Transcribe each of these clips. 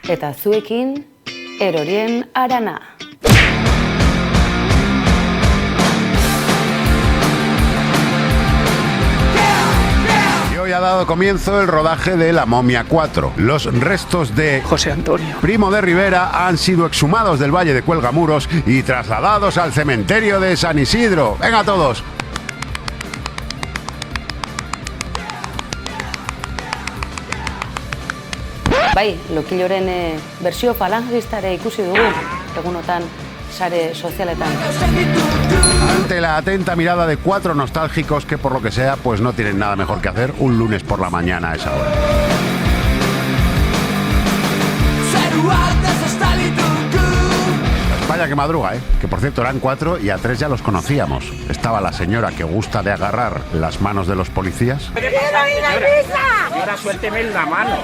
Eta zuekin, erorien arana. Hoy ha dado comienzo el rodaje de La Momia 4. Los restos de José Antonio Primo de Rivera han sido exhumados del Valle de Cuelgamuros y trasladados al cementerio de San Isidro. ¡Venga todos! Bai, Lokiloren bersio falangistare ikusi dugu, egunotan sare sozialetan. Ante la atenta mirada de cuatro nostálgicos que por lo que sea pues no tienen nada mejor que hacer un lunes por la mañana a esa hora. Vaya que madruga, que por cierto eran 4 y a 3 ya los conocíamos. Estaba la señora que gusta de agarrar las manos de los policías. ¡Quiero ir a misa! Señora, suélteme la mano.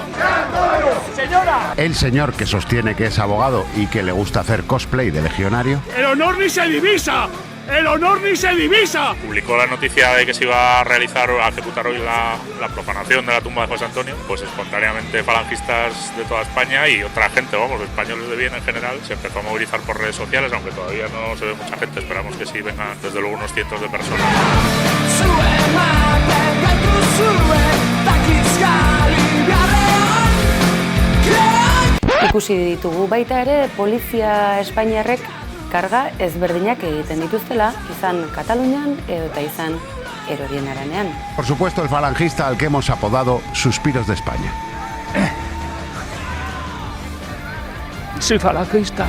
¡Señora! El señor que sostiene que es abogado y que le gusta hacer cosplay de legionario. ¡El honor ni se divisa! ¡El honor ni se divisa! Publicó la noticia de que se iba a ejecutar hoy la profanación de la tumba de José Antonio, pues espontáneamente falangistas de toda España y otra gente, españoles de bien en general, se empezó a movilizar por redes sociales, aunque todavía no se ve mucha gente, esperamos que sí vengan desde luego unos cientos de personas. Ikusi ditugu baita ere, polizia espainiarrek karga ezberdinak egiten dituztela, izan Katalunian eta izan erorien aranean. Por supuesto, el falangista al que hemos apodado Suspiros de España. Soy falangista.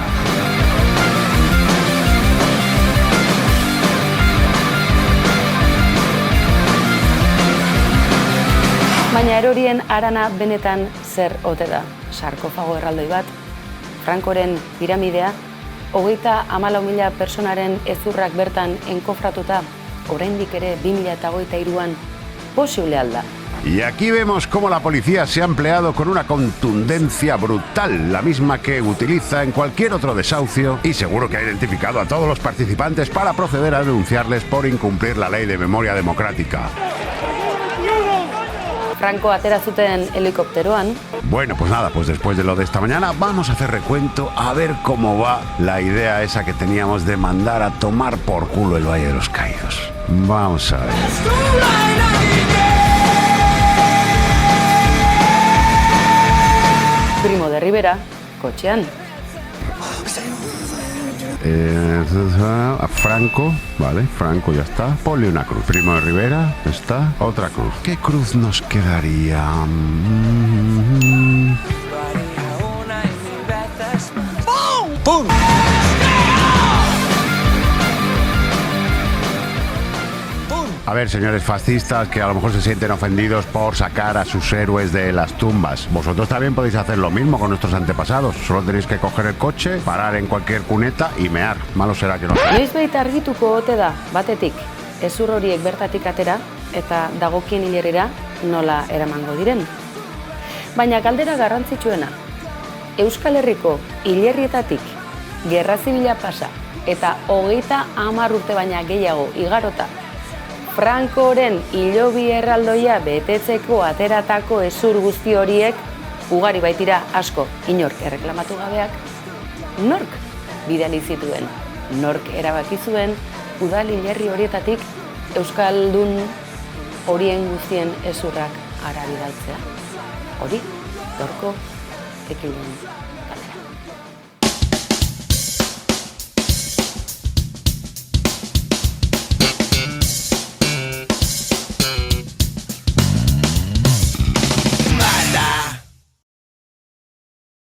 Baina erorien arana benetan zer ote da? Sarkofago erraldoi bat, Frankoren piramidea, 34.000 personaren ezurrak bertan enkofratuta, oraindik ere 2023an posible alda. Y aquí vemos cómo la policía se ha empleado con una contundencia brutal, la misma que utiliza en cualquier otro desahucio, y seguro que ha identificado a todos los participantes para proceder a denunciarles por incumplir la ley de memoria democrática. Franco atera zuten helikopteroan. Bueno, pues nada, pues después de lo de esta mañana vamos a hacer recuento a ver cómo va la idea esa que teníamos de mandar a tomar por culo el Valle de los Caídos. Vamos a ver. Primo de Rivera, kotxean. Franco, vale, Franco ya está. Ponle una cruz. Primo de Rivera, está. Otra cruz. ¿Qué cruz nos quedaría? ¡Pum! A ver, señores fascistas que a lo mejor se sienten ofendidos por sacar a sus héroes de las tumbas. Vosotros también podéis hacer lo mismo con nuestros antepasados. Solo tenéis que coger el coche, parar en cualquier cuneta y mear. Malo será que no. Noiz baita argituko ote da, batetik, ezur horiek bertatik atera eta dagokien hilerrira nola eramango diren. Baina galdera garrantzitsuena, Euskal Herriko hilerrietatik gerra zibila pasa eta 30 urte baina gehiago igarota, Frankoren hilobi erraldoia betetzeko ateratako ezur guzti horiek, ugari baitira asko inork erreklamatu gabeak, nork bidali zituen, nork erabaki zuen udal hilerri horietatik euskaldun horien guztien ezurrak hara bidaltzea. Hori, gaurko ekilun.